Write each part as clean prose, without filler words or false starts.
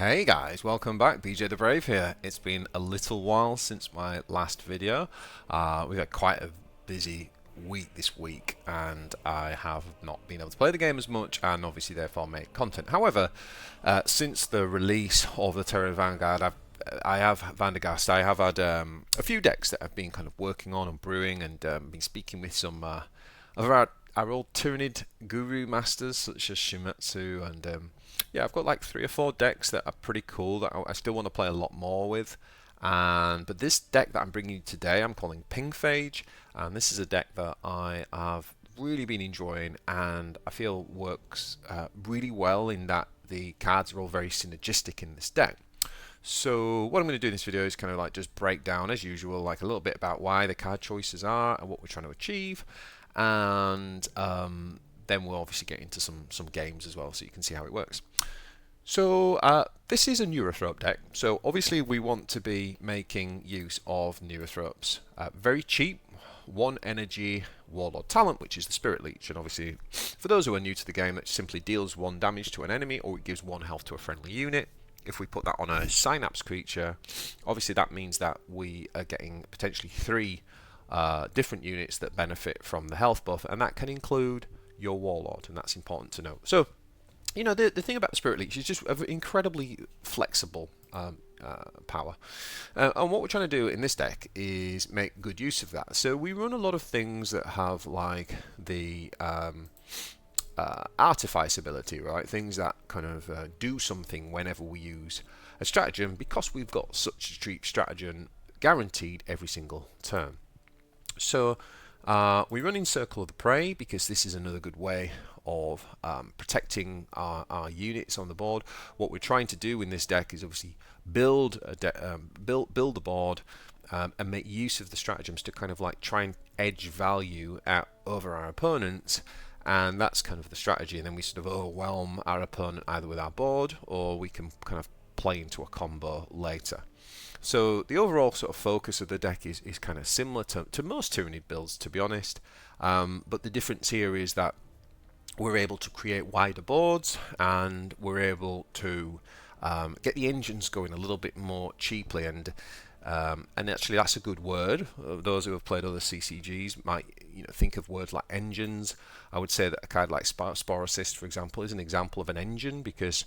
Hey guys, welcome back. bjthebrave here. It's been a little while since my last video. We've had quite a busy week this week, and I have not been able to play the game as much, and obviously therefore make content. However, since the release of the Terran Vanguard, I have had a few decks that I've been kind of working on and brewing, and been speaking with some of our old Tyranid guru masters such as Shimetsu, and yeah, I've got like 3 or 4 decks that are pretty cool that I still want to play a lot more with. But this deck that I'm bringing you today, I'm calling PingPhage, and this is a deck that I have really been enjoying, and I feel works really well in that the cards are all very synergistic in this deck. So what I'm going to do in this video is kind of like just break down, as usual, like a little bit about why the card choices are and what we're trying to achieve, and then we'll obviously get into some games as well, so you can see how it works. So this is a Neurothrope deck, so obviously we want to be making use of Neurothropes. Very cheap, 1 energy Warlord talent, which is the Spirit Leech, and obviously for those who are new to the game, it simply deals 1 damage to an enemy, or it gives 1 health to a friendly unit. If we put that on a Synapse creature, obviously that means that we are getting potentially 3 different units that benefit from the health buff, and that can include your Warlord, and that's important to note. So, you know, the thing about the Spirit Leech is just an incredibly flexible power. And what we're trying to do in this deck is make good use of that. So we run a lot of things that have like the artifice ability, right? Things that kind of do something whenever we use a stratagem, because we've got such a cheap stratagem guaranteed every single turn. So we run Encircle the Prey because this is another good way of protecting our units on the board. What we're trying to do in this deck is obviously build the board and make use of the stratagems to kind of like try and edge value out over our opponents, and that's kind of the strategy. And then we sort of overwhelm our opponent either with our board, or we can kind of play into a combo later. So the overall sort of focus of the deck is kind of similar to most Tyranid builds, to be honest, but the difference here is that we're able to create wider boards, and we're able to get the engines going a little bit more cheaply, and actually that's a good word. Those who have played other CCGs might think of words like engines. I would say that a card like Sporocyst, for example, is an example of an engine, because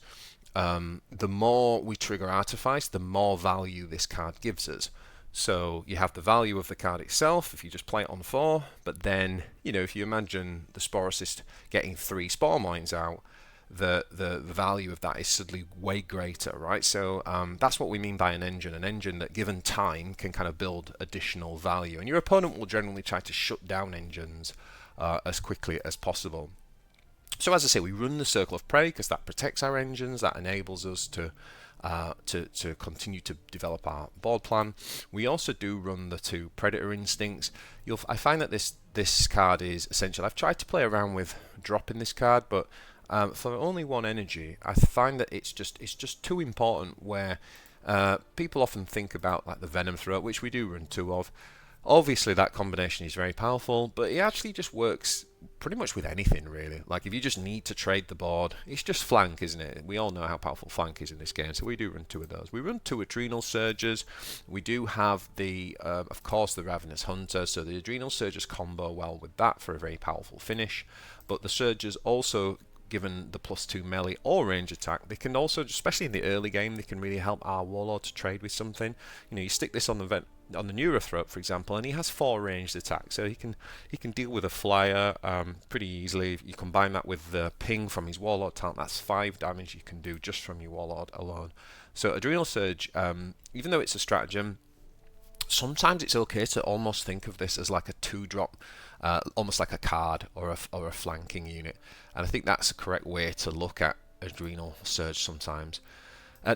the more we trigger Artifice, the more value this card gives us. So you have the value of the card itself if you just play it on 4, but then, if you imagine the Sporocyst getting 3 Spore Mines out, the value of that is suddenly way greater, right? So that's what we mean by an engine that given time can kind of build additional value. And your opponent will generally try to shut down engines as quickly as possible. So as I say, we run the Circle of Prey because that protects our engines, that enables us to continue to develop our board plan. We also do run the 2 Predator Instincts. I find that this card is essential. I've tried to play around with dropping this card, but for only 1 energy, I find that it's just too important. Where people often think about like the Venomthrope, which we do run 2 of. Obviously, that combination is very powerful, but it actually just works pretty much with anything, really. Like, if you just need to trade the board, it's just flank, isn't it? We all know how powerful flank is in this game, so we do run 2 of those. We run 2 Adrenal Surges. We do have of course, the Ravenous Hunter, so the Adrenal Surges combo well with that for a very powerful finish. But the Surges also, given the +2 melee or range attack, they can also, especially in the early game, they can really help our Warlord to trade with something. You stick this on the Neurothrope, for example, and he has 4 ranged attacks, so he can deal with a flyer pretty easily. You combine that with the ping from his Warlord talent, that's 5 damage you can do just from your Warlord alone. So Adrenal Surge, even though it's a stratagem, sometimes it's okay to almost think of this as like a 2-drop, almost like a card or a flanking unit, and I think that's a correct way to look at Adrenal Surge sometimes.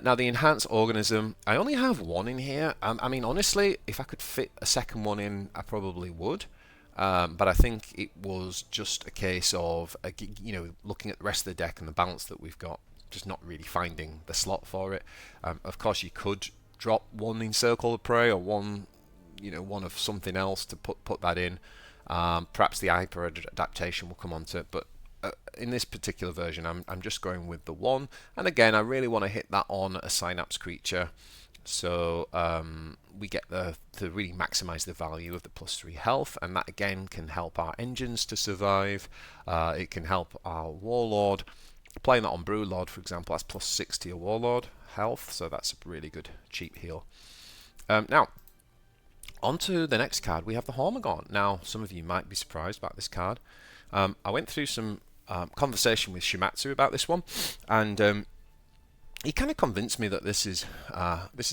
Now the Enhanced Organism, I only have 1 in here. I mean, honestly, if I could fit a second one in, I probably would. But I think it was just a case of, looking at the rest of the deck and the balance that we've got, just not really finding the slot for it. Of course, you could drop 1 Encircle the Prey, or 1 of something else to put that in. Perhaps the Hyper-adaptation will come onto it, but in this particular version, I'm just going with the 1. And again, I really want to hit that on a Synapse creature. So we get to really maximize the value of the +3 health, and that again can help our engines to survive. It can help our Warlord. Playing that on Broodlord, for example, that's +6 to your Warlord health, so that's a really good cheap heal. Now, on to the next card, we have the Hormagaunt. Now, some of you might be surprised about this card. I went through some conversation with Shimatsu about this one, and he kind of convinced me that this is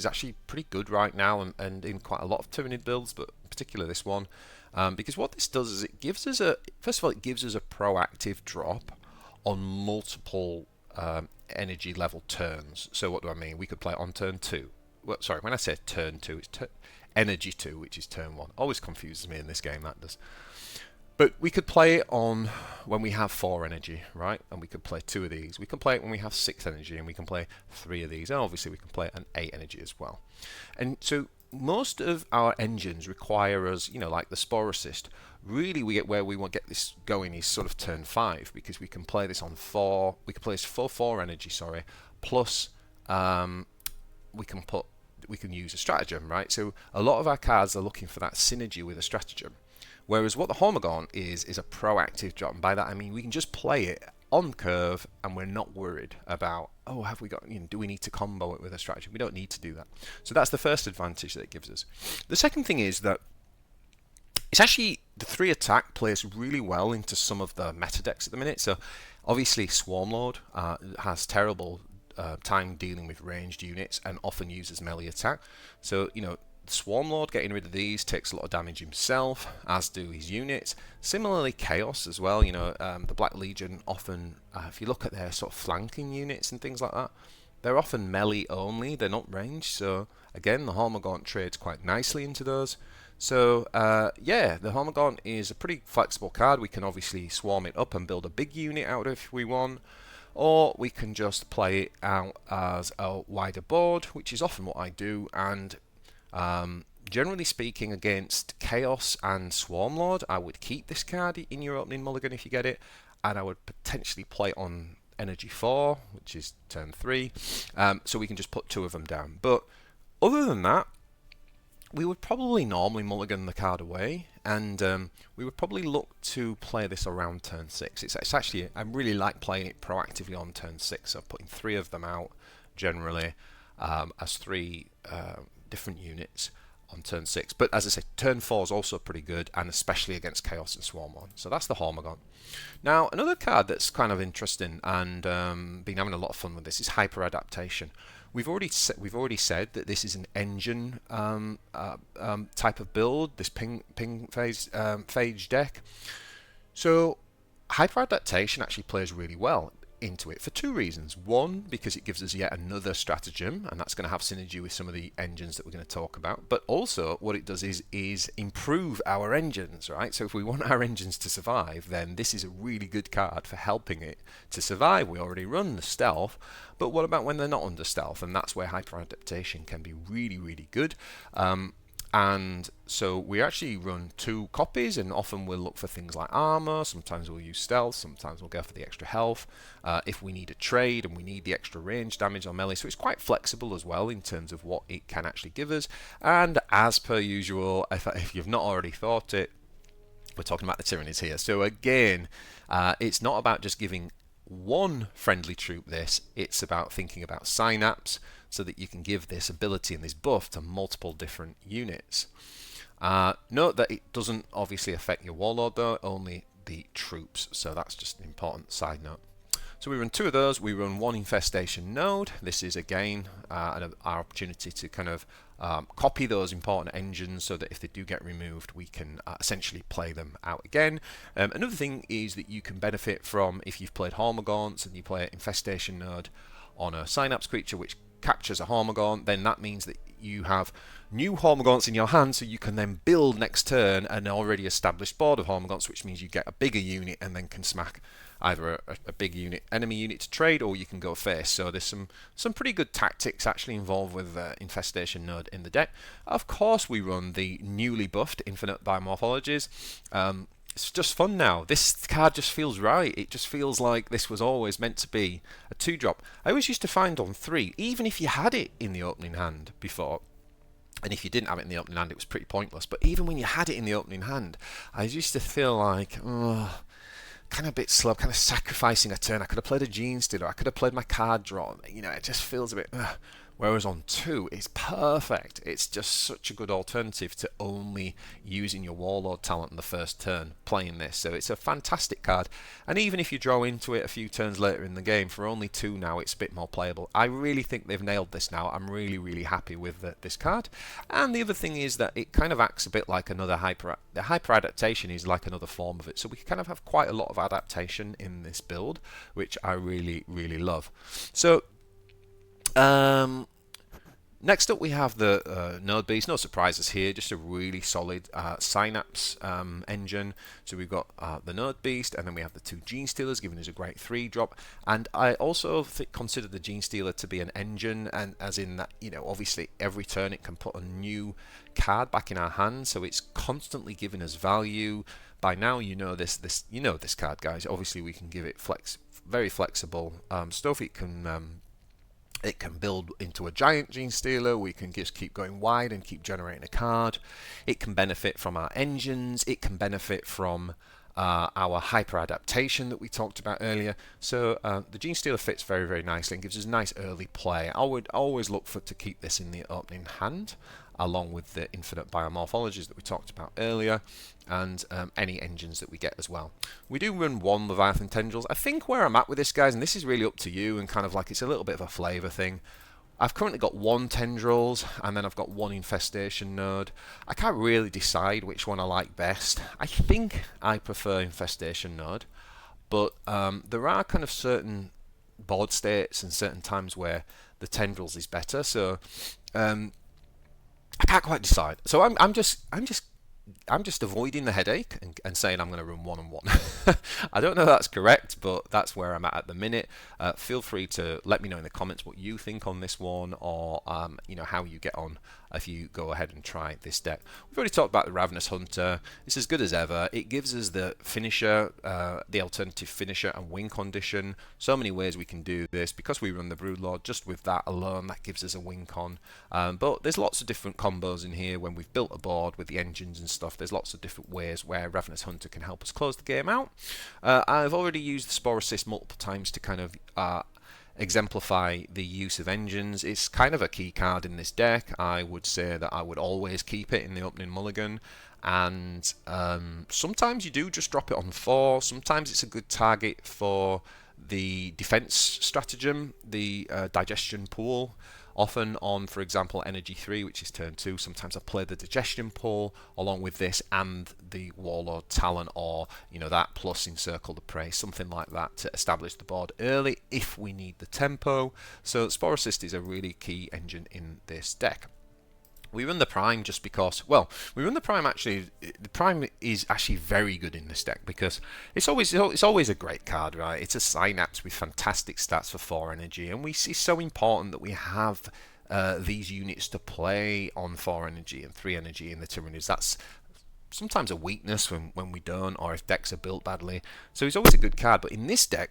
actually pretty good right now, and in quite a lot of Tyranid builds, but particularly this one, because what this does is it gives us first of all, it gives us a proactive drop on multiple energy level turns. So what do I mean? We could play it on turn 2. Well, sorry, when I say turn 2, it's energy 2, which is turn 1. Always confuses me in this game, that does. But we could play it on when we have 4 energy, right? And we could play 2 of these. We can play it when we have 6 energy, and we can play 3 of these. And obviously we can play an 8 energy as well. And so most of our engines require us, like the Sporocyst, really we get where we want to get this going is sort of turn 5, because we can play this on 4. We can play this for 4 energy, plus we can use a stratagem, right? So a lot of our cards are looking for that synergy with a stratagem. Whereas what the Hormagaunt is a proactive drop, and by that I mean we can just play it on curve, and we're not worried about, oh, have we got, do we need to combo it with a strategy? We don't need to do that. So that's the first advantage that it gives us. The second thing is that it's actually, the 3 attack plays really well into some of the meta decks at the minute. So obviously Swarmlord has terrible time dealing with ranged units and often uses melee attack. So, Swarmlord getting rid of these takes a lot of damage himself, as do his units. Similarly, Chaos as well. The Black Legion often, if you look at their sort of flanking units and things like that, they're often melee only. They're not ranged. So again, the Hormagaunt trades quite nicely into those. So yeah, the Hormagaunt is a pretty flexible card. We can obviously swarm it up and build a big unit out of it if we want. Or we can just play it out as a wider board, which is often what I do. And generally speaking, against Chaos and Swarmlord, I would keep this card in your opening mulligan if you get it, and I would potentially play it on energy 4, which is turn 3, so we can just put 2 of them down. But other than that, we would probably normally mulligan the card away, and we would probably look to play this around turn 6. It's actually, I really like playing it proactively on turn 6, so putting 3 of them out generally as 3 different units on turn 6. But as I said, turn 4 is also pretty good, and especially against Chaos and Swarmlord. So that's the Hormagaunt. Now, another card that's kind of interesting and been having a lot of fun with this is Hyper-adaptation. We've already said that this is an engine type of build, this PingPhage deck. So Hyper-adaptation actually plays really well into it for 2 reasons. One, because it gives us yet another stratagem, and that's going to have synergy with some of the engines that we're going to talk about. But also, what it does is improve our engines, right? So if we want our engines to survive, then this is a really good card for helping it to survive. We already run the stealth, but what about when they're not under stealth? And that's where hyper-adaptation can be really, really good. And so we actually run 2 copies, and often we'll look for things like armor. Sometimes we'll use stealth, sometimes we'll go for the extra health if we need a trade and we need the extra range damage on melee. So it's quite flexible as well in terms of what it can actually give us. And as per usual, if you've not already thought it, we're talking about the Tyranids here. So again, it's not about just giving one friendly troop this, it's about thinking about synapse, so that you can give this ability and this buff to multiple different units. Note that it doesn't obviously affect your Warlord though, only the troops, so that's just an important side note. So we run 2 of those. We run 1 Infestation Node. This is again our opportunity to kind of copy those important engines, so that if they do get removed, we can essentially play them out again. Another thing is that you can benefit from, if you've played Hormagaunts and you play Infestation Node on a Synapse creature which captures a Hormagaunt, then that means that you have new Hormagaunts in your hand, so you can then build next turn an already established board of Hormagaunts, which means you get a bigger unit and then can smack either a big unit, enemy unit to trade, or you can go face. So there's some pretty good tactics actually involved with Infestation Node in the deck. Of course, we run the newly buffed Infinite Biomorphologies. it's just fun now. This card just feels right. It just feels like this was always meant to be a 2-drop. I always used to find on 3, even if you had it in the opening hand before, and if you didn't have it in the opening hand, it was pretty pointless. But even when you had it in the opening hand, I used to feel like, oh, kind of a bit slow, kind of sacrificing a turn. I could have played a Genestealer, I could have played my card draw. You know, it just feels a bit. Whereas on 2, it's perfect. It's just such a good alternative to only using your Warlord talent in the first turn playing this. So it's a fantastic card. And even if you draw into it a few turns later in the game, for only 2 now, it's a bit more playable. I really think they've nailed this now. I'm really, really happy with this card. And the other thing is that it kind of acts a bit like another the hyper-adaptation is like another form of it. So we kind of have quite a lot of adaptation in this build, which I really, really love. So next up we have the Nodebeast. No surprises here, just a really solid Synapse engine. So we've got the Nodebeast, and then we have the 2 Genestealers giving us a great 3-drop. And I also consider the Genestealer to be an engine, and as in that, you know, obviously every turn it can put a new card back in our hand, so it's constantly giving us value. By now you know this card, guys. Obviously we can give it very flexible stuff. It can build into a giant Genestealer. We can just keep going wide and keep generating a card. It can benefit from our engines. It can benefit from our hyper-adaptation that we talked about earlier. So the Genestealer fits very, very nicely and gives us a nice early play. I would always look to keep this in the opening hand, along with the Infinite Biomorphologies that we talked about earlier, and any engines that we get as well. We do run 1 Leviathan Tendrils. I think where I'm at with this, guys, and this is really up to you, and kind of like it's a little bit of a flavour thing. I've currently got 1 Tendrils, and then I've got 1 Infestation Node. I can't really decide which one I like best. I think I prefer Infestation Node, but there are kind of certain board states and certain times where the Tendrils is better. So I can't quite decide. So I'm just avoiding the headache and saying I'm going to run 1 and 1. I don't know if that's correct, but that's where I'm at the minute. Feel free to let me know in the comments what you think on this one, or you know, how you get on if you go ahead and try this deck. We've already talked about the Ravenous Hunter. It's as good as ever. It gives us the finisher, the alternative finisher and win condition. So many ways we can do this because we run the Broodlord. Just with that alone, that gives us a win con. But there's lots of different combos in here. When we've built a board with the engines and stuff, there's lots of different ways where Ravenous Hunter can help us close the game out. I've already used the Sporocyst multiple times to kind of exemplify the use of engines. It's kind of a key card in this deck. I would say that I would always keep it in the opening mulligan, and sometimes you do just drop it on 4. Sometimes it's a good target for the defense stratagem, the digestion pool. Often on, for example, Energy 3, which is turn 2, sometimes I play the Digestion Pool along with this and the Warlord talent, or, you know, that plus Encircle the Prey, something like that to establish the board early if we need the tempo. So Sporocyst is a really key engine in this deck. We run the Prime just because, well, we run the Prime actually. The Prime is actually very good in this deck because it's always a great card, right? It's a Synapse with fantastic stats for 4 energy, and it's so important that we have these units to play on 4 energy and 3 energy in the Tyranids. That's sometimes a weakness when we don't, or if decks are built badly. So he's always a good card, but in this deck,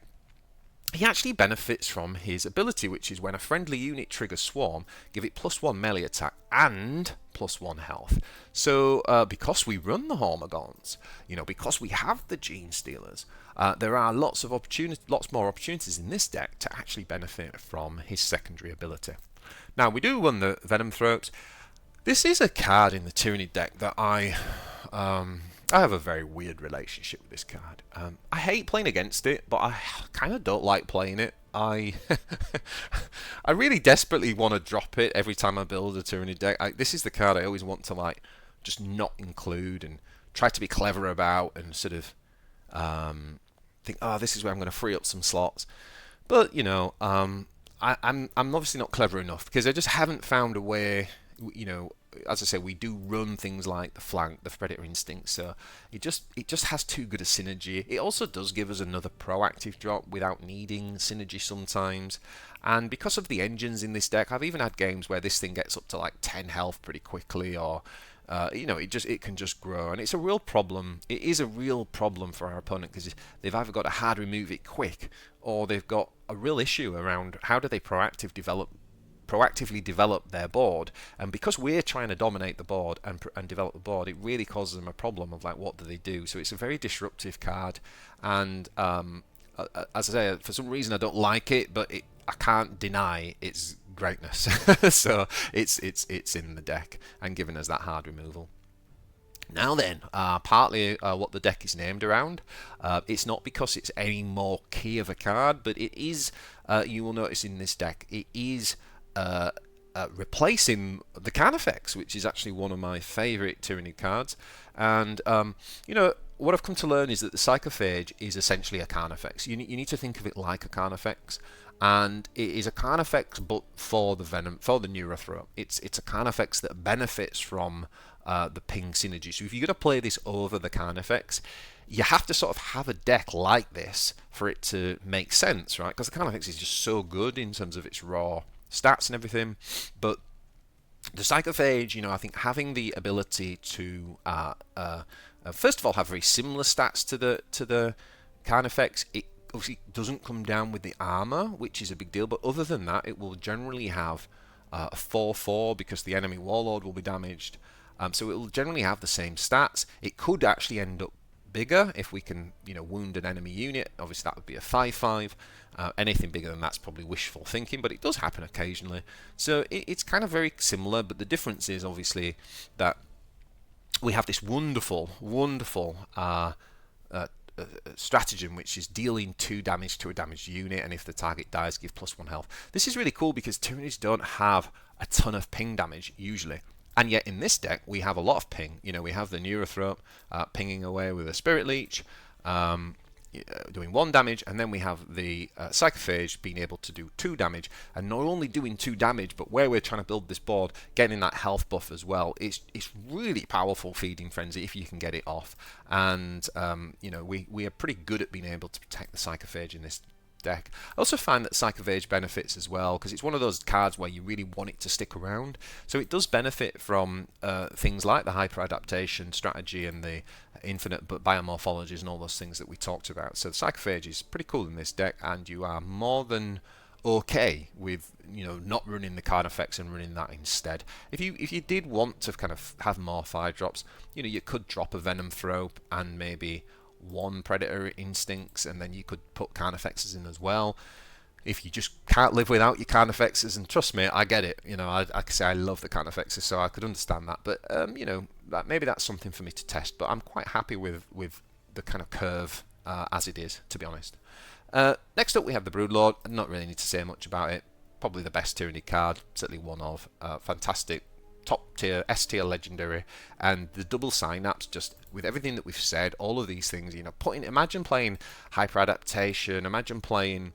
he actually benefits from his ability, which is when a friendly unit triggers Swarm, give it +1 melee attack and +1 health. So because we run the Hormagaunts, you know, because we have the Genestealers, there are lots more opportunities in this deck to actually benefit from his secondary ability. Now we do run the Venomthropes. This is a card in the Tyranid deck that I have a very weird relationship with this card. I hate playing against it, but I kind of don't like playing it. I really desperately want to drop it every time I build a Tyranid deck. This is the card I always want to like just not include and try to be clever about and sort of think, oh, this is where I'm going to free up some slots. But you know, I'm obviously not clever enough because I just haven't found a way, you know, as I say, we do run things like the flank, the predator instinct, so it just has too good a synergy. It also does give us another proactive drop without needing synergy sometimes. And because of the engines in this deck, I've even had games where this thing gets up to like 10 health pretty quickly, or it can just grow, and it's a real problem. It is a real problem for our opponent because they've either got to hard remove it quick, or they've got a real issue around how do they proactively develop their board. And because we're trying to dominate the board and develop the board, it really causes them a problem of like, what do they do? So it's a very disruptive card, and as I say, for some reason I don't like it, but I can't deny its greatness. So it's in the deck and giving us that hard removal. Now then, partly what the deck is named around, it's not because it's any more key of a card, but it is, you will notice in this deck, it is replacing the Carnifex, which is actually one of my favourite Tyranid cards. And, what I've come to learn is that the Psychophage is essentially a Carnifex. You need to think of it like a Carnifex. And it is a Carnifex, but for the Neurothrope. It's a Carnifex that benefits from the ping synergy. So if you're going to play this over the Carnifex, you have to sort of have a deck like this for it to make sense, right? Because the Carnifex is just so good in terms of its raw stats and everything. But the Psychophage, I think having the ability to first of all have very similar stats to the Carnifex, it obviously doesn't come down with the armor, which is a big deal, but other than that, it will generally have a 4/4 because the enemy Warlord will be damaged. So it will generally have the same stats. It could actually end up bigger if we can, wound an enemy unit. Obviously, that would be a 5/5. Anything bigger than that's probably wishful thinking, but it does happen occasionally. So it's kind of very similar, but the difference is obviously that we have this wonderful stratagem, which is dealing 2 damage to a damaged unit, and if the target dies, give +1 health. This is really cool because Tyranids don't have a ton of ping damage usually, and yet in this deck we have a lot of ping. We have the Neurothrope pinging away with a Spirit Leech, doing 1 damage, and then we have the Psychophage being able to do 2 damage, and not only doing 2 damage, but where we're trying to build this board, getting that health buff as well. It's really powerful Feeding Frenzy if you can get it off, and we are pretty good at being able to protect the Psychophage in this deck. I also find that Psychophage benefits as well because it's one of those cards where you really want it to stick around. So it does benefit from things like the Hyper-adaptation strategy and the Infinite Biomorphologies and all those things that we talked about. So the Psychophage is pretty cool in this deck, and you are more than okay with not running the Carnifex and running that instead. If you did want to kind of have more 5-drops, you could drop a Venomthrope and maybe 1 Predator Instincts, and then you could put Carnifexes in as well. If you just can't live without your Carnifexes, and trust me, I get it. I can say I love the Carnifexes, so I could understand that. But maybe that's something for me to test. But I'm quite happy with the kind of curve as it is, to be honest. Next up, we have the Broodlord. I don't really need to say much about it. Probably the best Tyranid card, certainly one of. Fantastic. Top tier, S tier legendary, and the double synapse, just with everything that we've said, all of these things, imagine playing Hyper-adaptation, imagine playing,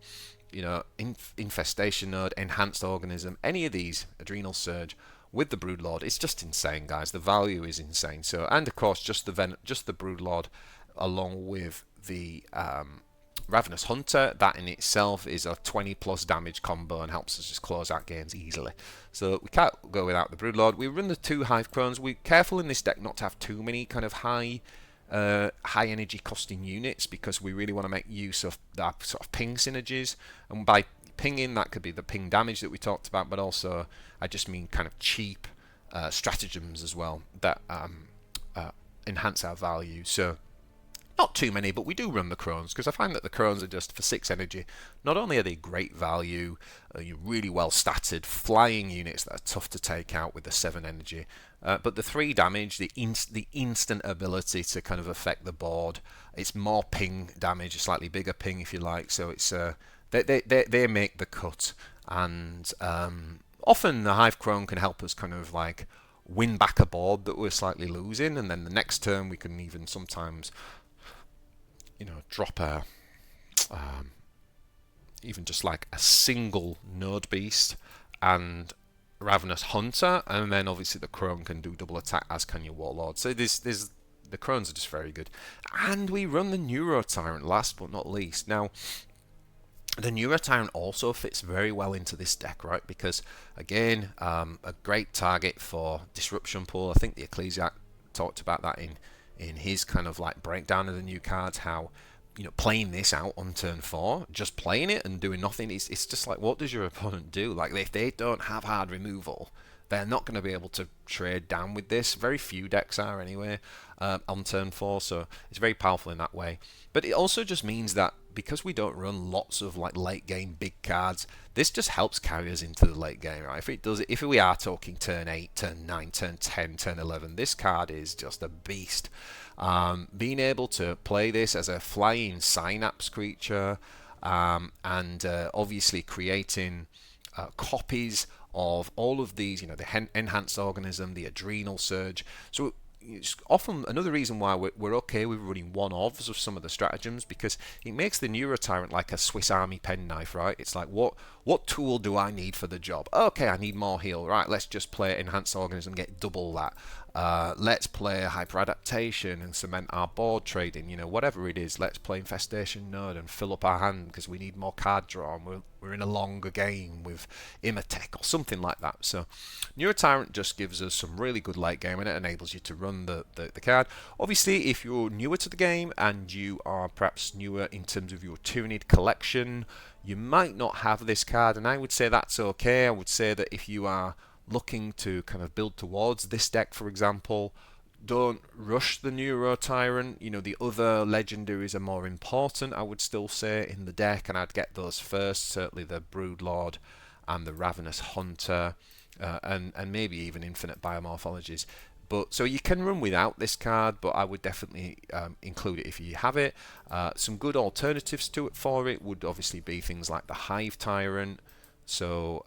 Infestation Node, Enhanced Organism, any of these, Adrenal Surge, with the Broodlord. It's just insane, guys. The value is insane. So, and of course, just the Broodlord, along with the Ravenous Hunter, that in itself is a 20+ damage combo and helps us just close out games easily. So we can't go without the Broodlord. We run the 2 Hive Crones. We're careful in this deck not to have too many kind of high energy costing units because we really want to make use of that sort of ping synergies. And by pinging, that could be the ping damage that we talked about, but also I just mean kind of cheap stratagems as well that enhance our value. So not too many, but we do run the Crones because I find that the Crones are just for 6 energy. Not only are they great value, you're really well statted, flying units that are tough to take out with the 7 energy, but the 3 damage, the instant ability to kind of affect the board. It's more ping damage, a slightly bigger ping if you like. So it's they make the cut, and often the Hive Crone can help us kind of like win back a board that we're slightly losing, and then the next turn we can even sometimes drop a even just like a single Nodebeast and Ravenous Hunter, and then obviously the Crone can do double attack, as can your Warlord. So there's the Crones are just very good. And we run the Neurotyrant last but not least. Now, the Neurotyrant also fits very well into this deck, right? Because, again, a great target for Disruption Pool. I think the Ecclesiarch talked about that in his kind of like breakdown of the new cards, how, you know, playing this out on turn 4, just playing it and doing nothing, it's just like, what does your opponent do? Like, if they don't have hard removal, they're not going to be able to trade down with this. Very few decks are anyway on turn 4, so it's very powerful in that way. But it also just means that because we don't run lots of like late game big cards, this just helps carry us into the late game, right? If we are talking turn 8, turn 9, turn 10, turn 11, this card is just a beast. Being able to play this as a flying synapse creature, and obviously creating copies of all of these, you know, the Enhanced Organism, the Adrenal Surge. So it's often another reason why we're okay with running one-offs of some of the stratagems, because it makes the Neurotyrant like a Swiss Army penknife, right? It's like, what tool do I need for the job? Okay, I need more heal. Right, let's just play Enhanced Organism, get double that. Let's play Hyper-adaptation and cement our board trading, you know, whatever it is. Let's play Infestation Node and fill up our hand because we need more card draw, and we're in a longer game with Imatech or something like that. So Neurotyrant just gives us some really good late game, and it enables you to run the card. Obviously, if you're newer to the game and you are perhaps newer in terms of your Tyranid collection, you might not have this card, and I would say that's okay. I would say that if you are looking to kind of build towards this deck, for example, don't rush the Neurotyrant. You know, the other legendaries are more important, I would still say, in the deck, and I'd get those first. Certainly the Broodlord and the Ravenous Hunter, and maybe even Infinite Biomorphologies. But so you can run without this card, but I would definitely include it if you have it. Some good alternatives to it for it would obviously be things like the Hive Tyrant. So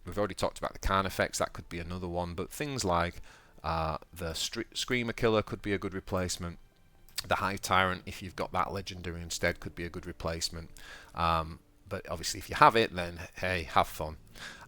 we've already talked about the Carnifex, that could be another one, but things like the Screamer Killer could be a good replacement. The Hive Tyrant, if you've got that legendary instead, could be a good replacement. But obviously if you have it, then hey, have fun.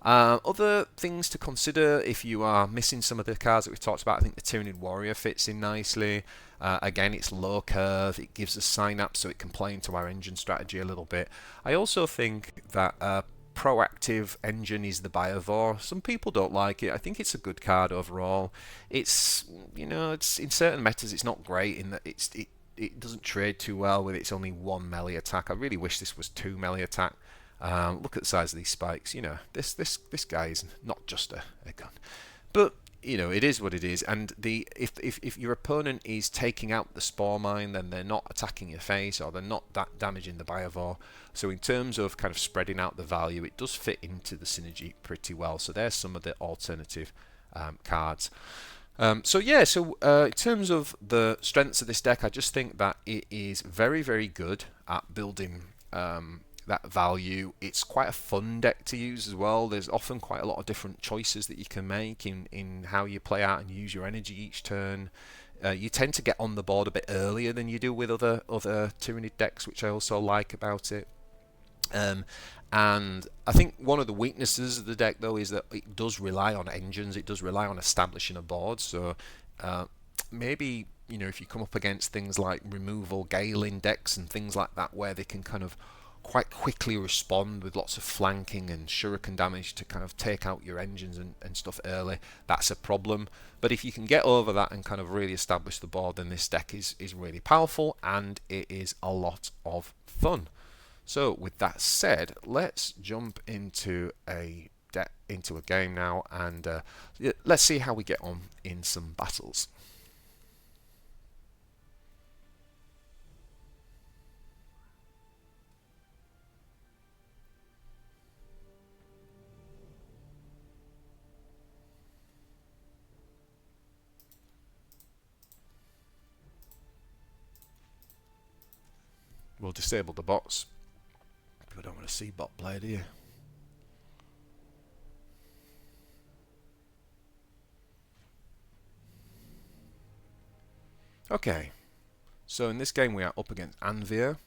Other things to consider if you are missing some of the cards that we've talked about, I think the Tyranid Warrior fits in nicely. Again, it's low curve, it gives us synapse, so it can play into our engine strategy a little bit. I also think that proactive engine is the Biovore. Some people don't like it. I think it's a good card overall. It's, you know, it's in certain metas it's not great in that it doesn't trade too well with its only 1 melee attack. I really wish this was 2 melee attack. Look at the size of these spikes. You know, this guy is not just a gun, but you know, it is what it is. And if your opponent is taking out the Spore Mine, then they're not attacking your face, or they're not damaging the Biovore. So in terms of kind of spreading out the value, it does fit into the synergy pretty well. So there's some of the alternative cards. In terms of the strengths of this deck, I just think that it is very, very good at building that value. It's quite a fun deck to use as well. There's often quite a lot of different choices that you can make in how you play out and use your energy each turn. You tend to get on the board a bit earlier than you do with other Tyranid decks, which I also like about it. And I think one of the weaknesses of the deck, though, is that it does rely on engines. It does rely on establishing a board. So maybe, you know, if you come up against things like removal Galen decks and things like that, where they can kind of quite quickly respond with lots of flanking and shuriken damage to kind of take out your engines and stuff early, that's a problem. But if you can get over that and kind of really establish the board, then this deck is really powerful, and it is a lot of fun. So with that said, let's jump into a game now, and let's see how we get on in some battles. We'll disable the bots. We don't want to see bot play, do you? Okay, so in this game we are up against Anvir.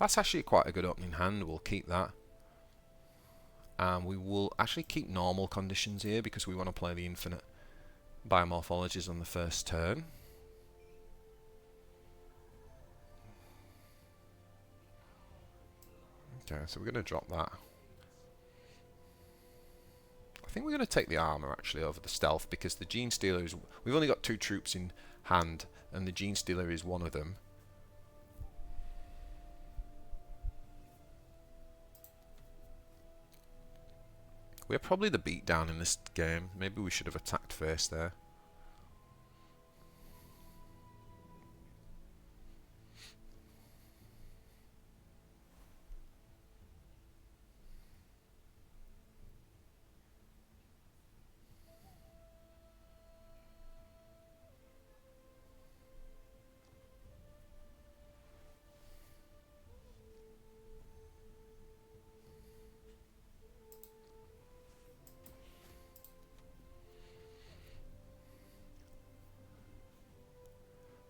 That's actually quite a good opening hand. We'll keep that. And we will actually keep normal conditions here because we want to play the Infinite Biomorphologies on the first turn. Okay, so we're going to drop that. I think we're going to take the armor actually over the stealth because the Genestealer is... We've only got 2 troops in hand and the Genestealer is one of them. We're probably the beatdown in this game. Maybe we should have attacked first there.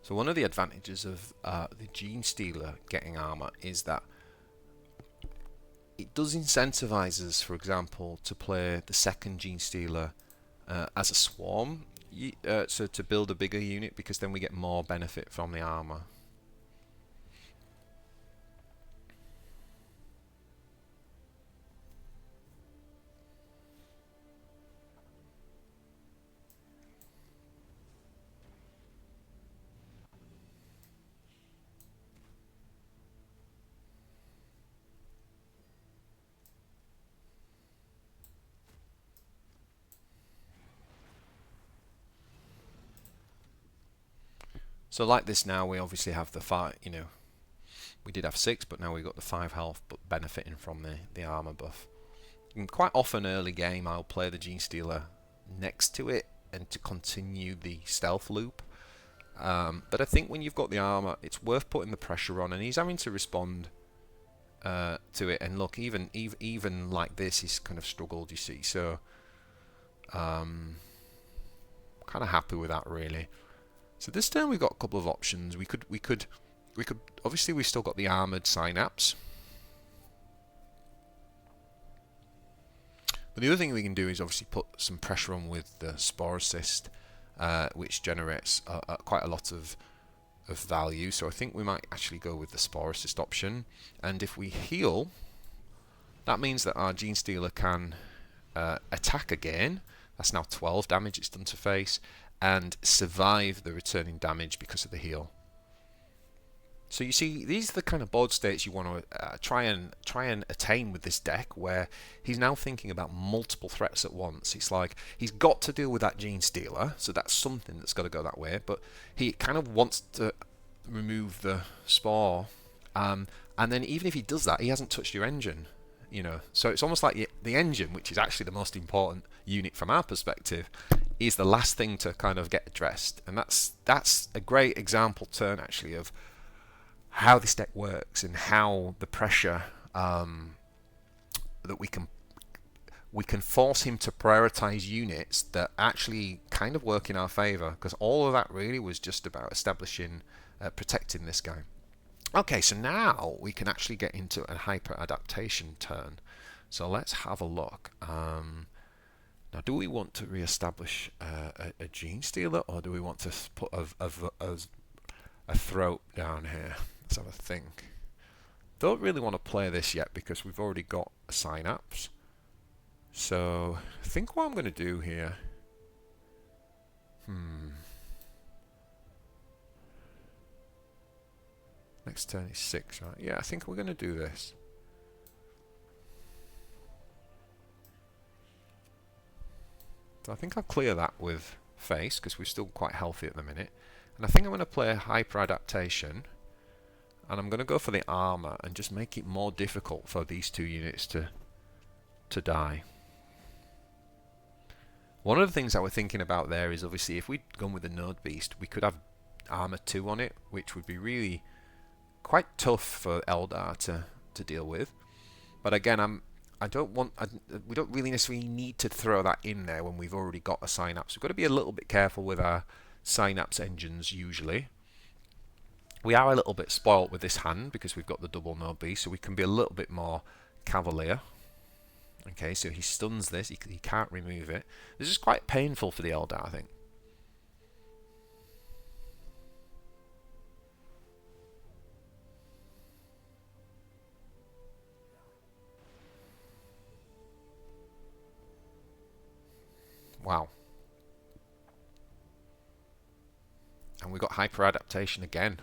So one of the advantages of the Genestealer getting armor is that it does incentivize us, for example, to play the second Genestealer as a swarm, so to build a bigger unit, because then we get more benefit from the armor. So like this now, we obviously have the 5, you know, we did have 6, but now we've got the 5 health, but benefiting from the armor buff. And quite often early game, I'll play the Genestealer next to it and to continue the stealth loop. But I think when you've got the armor, it's worth putting the pressure on, and he's having to respond to it. And look, even like this, he's kind of struggled, you see. So, kind of happy with that, really. So this turn we've got a couple of options. We could obviously we've still got the armored synapse. But the other thing we can do is obviously put some pressure on with the Sporocyst, which generates quite a lot of value. So I think we might actually go with the Sporocyst option. And if we heal, that means that our Genestealer can attack again. That's now 12 damage it's done to face, and survive the returning damage because of the heal. So you see, these are the kind of board states you want to try and attain with this deck, where he's now thinking about multiple threats at once. It's like he's got to deal with that Genestealer, so that's something that's got to go that way. But he kind of wants to remove the Spore, and then even if he does that, he hasn't touched your engine. You know, so it's almost like the engine, which is actually the most important unit from our perspective, is the last thing to kind of get addressed. And that's a great example turn actually of how this deck works and how the pressure that we can force him to prioritize units that actually kind of work in our favor, because all of that really was just about establishing protecting this guy. Okay, so now we can actually get into a hyper-adaptation turn. So let's have a look. Now, do we want to re-establish a Genestealer, or do we want to put a thrope down here? Let's have a think. Don't really want to play this yet because we've already got a synapse. So I think what I'm going to do here... Next turn is 6, right? Yeah, I think we're going to do this. So I think I'll clear that with face, because we're still quite healthy at the minute. And I think I'm going to play a hyper-adaptation. And I'm going to go for the armor and just make it more difficult for these 2 units to die. One of the things that we're thinking about there is obviously if we'd gone with the Nodebeast, we could have armor 2 on it, which would be really quite tough for Eldar to deal with. But again, we don't really necessarily need to throw that in there when we've already got a synapse. We've got to be a little bit careful with our synapse engines usually. We are a little bit spoilt with this hand because we've got the double Nodebeast, so we can be a little bit more cavalier. Okay, so he stuns this, he can't remove it. This is quite painful for the Eldar, I think. Wow. And we got hyper-adaptation again.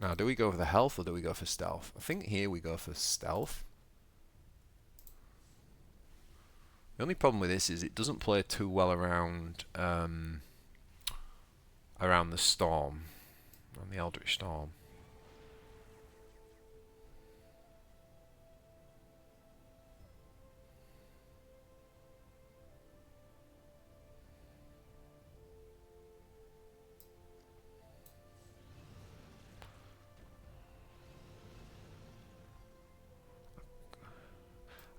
Now, do we go for the health or do we go for stealth? I think here we go for stealth. The only problem with this is it doesn't play too well around around the storm, on the Eldritch Storm.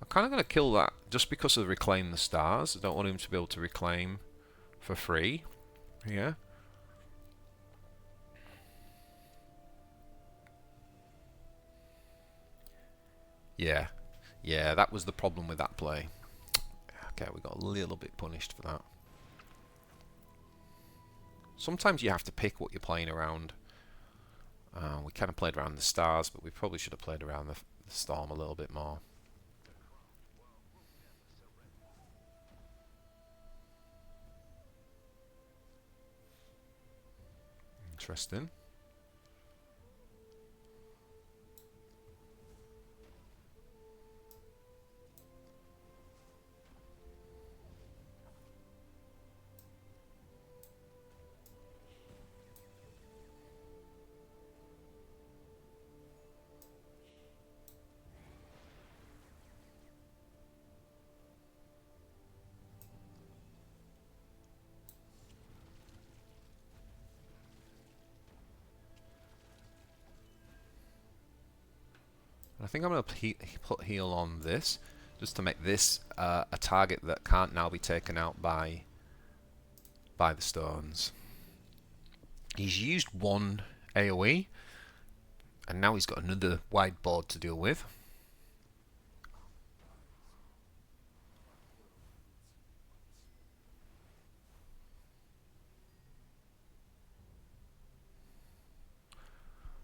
I'm kind of going to kill that just because of Reclaim the Stars. I don't want him to be able to reclaim for free. Yeah. Yeah. Yeah, that was the problem with that play. Okay, we got a little bit punished for that. Sometimes you have to pick what you're playing around. We kind of played around the stars, but we probably should have played around the storm a little bit more. Interesting. I think I'm going to put heal on this, just to make this a target that can't now be taken out by the stones. He's used one AoE, and now he's got another wide board to deal with.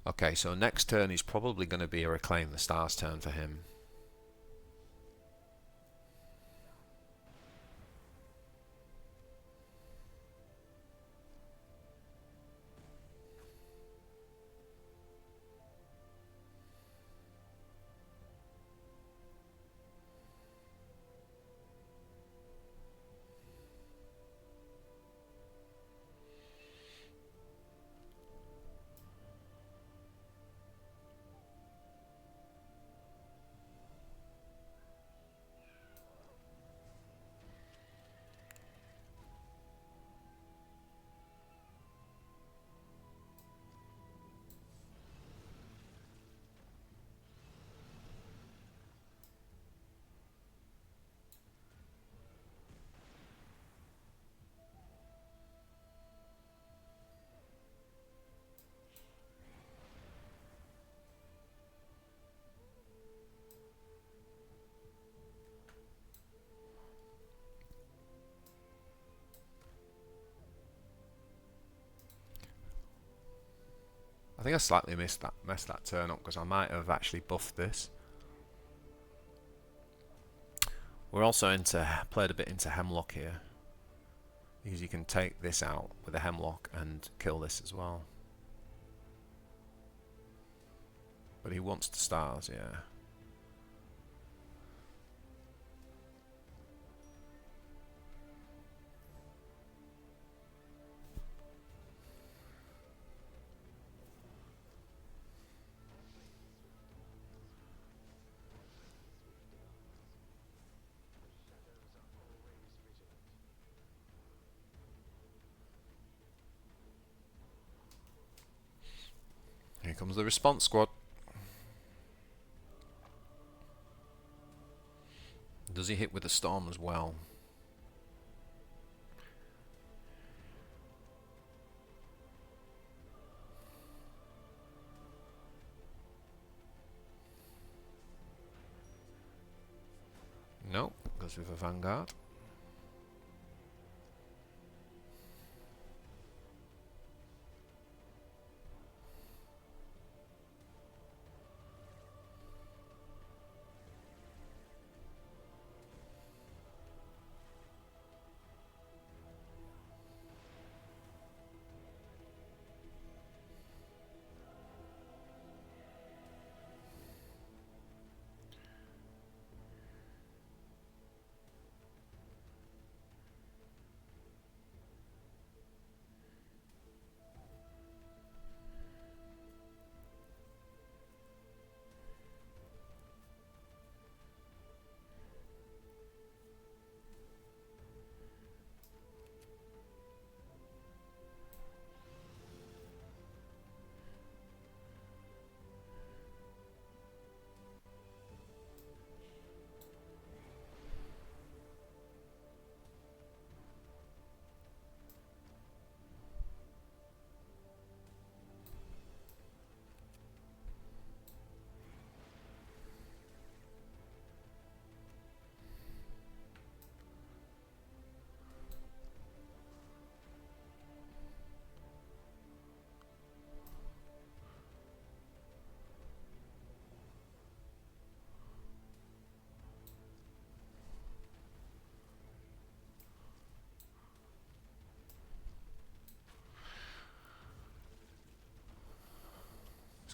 Okay, so next turn is probably going to be a Reclaim the Stars turn for him. I think I slightly messed that turn up because I might have actually buffed this. We're also played a bit into Hemlock here, because you can take this out with a Hemlock and kill this as well. But he wants the stars, yeah. Here comes the response squad. Does he hit with the storm as well? No, goes with a Vanguard.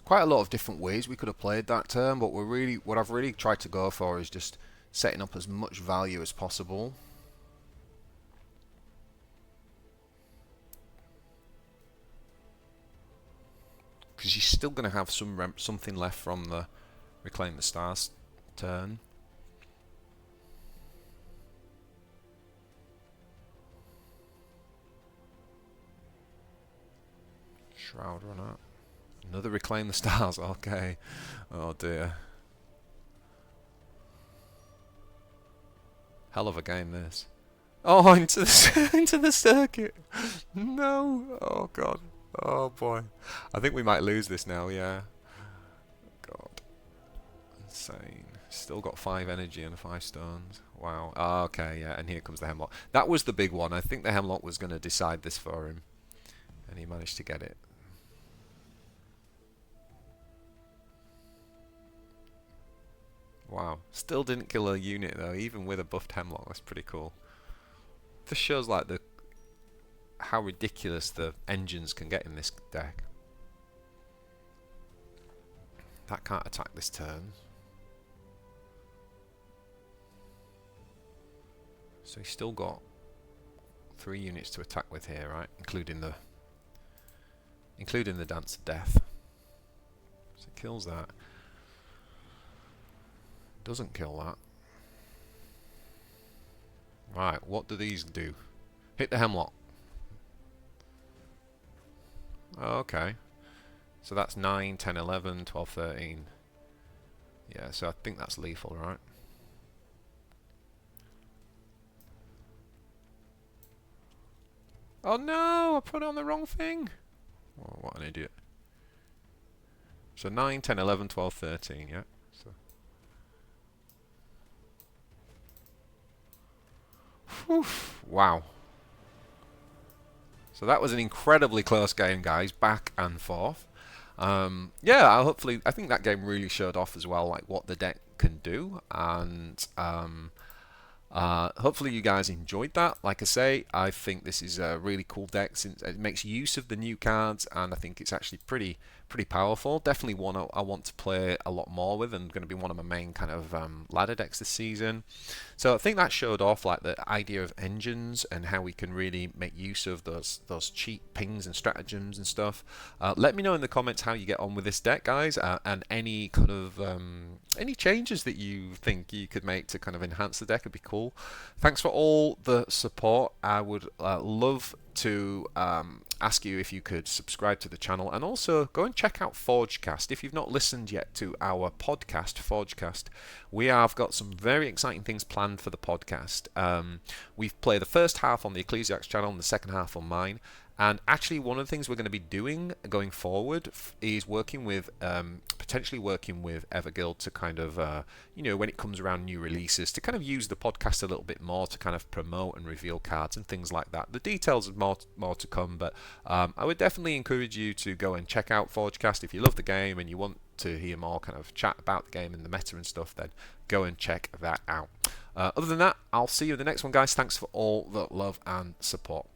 Quite a lot of different ways we could have played that turn, but what I've really tried to go for is just setting up as much value as possible. Because you're still going to have something left from the Reclaim the Stars turn. Shroud Runner. Another Reclaim the Stars, okay. Oh dear. Hell of a game this. Oh, into the into the circuit. No. Oh god. Oh boy. I think we might lose this now, yeah. God. Insane. Still got 5 energy and 5 stones. Wow. Oh, okay, yeah, and here comes the Hemlock. That was the big one. I think the Hemlock was going to decide this for him. And he managed to get it. Wow, still didn't kill a unit though, even with a buffed Hemlock. That's pretty cool. This shows like how ridiculous the engines can get in this deck. That can't attack this turn. So he's still got 3 units to attack with here, right? Including the Dance of Death. So it kills that. Doesn't kill that. Right, what do these do? Hit the Hemlock. Oh, okay. So that's 9, 10, 11, 12, 13. Yeah, so I think that's lethal, right? Oh no, I put it on the wrong thing. Oh, what an idiot. So 9, 10, 11, 12, 13, yeah. So whew, wow. So that was an incredibly close game, guys, back and forth. Yeah, hopefully, I think that game really showed off as well, like what the deck can do, and hopefully you guys enjoyed that. Like I say, I think this is a really cool deck since it makes use of the new cards, and I think it's actually pretty powerful. Definitely one I want to play a lot more with, and going to be one of my main kind of ladder decks this season. So I think that showed off like the idea of engines and how we can really make use of those cheap pings and stratagems and stuff. Let me know in the comments how you get on with this deck, guys, and any kind of any changes that you think you could make to kind of enhance the deck would be cool. Thanks for all the support. I would love to ask you if you could subscribe to the channel, and also go and check out Forgecast. If you've not listened yet to our podcast, Forgecast, we have got some very exciting things planned for the podcast. We've played the first half on the Ecclesiax channel and the second half on mine. And actually, one of the things we're going to be doing going forward is working with, potentially working with Everguild to kind of, when it comes around new releases, to kind of use the podcast a little bit more to kind of promote and reveal cards and things like that. The details are more to come, but I would definitely encourage you to go and check out Forgecast if you love the game and you want to hear more kind of chat about the game and the meta and stuff. Then go and check that out. Other than that, I'll see you in the next one, guys. Thanks for all the love and support.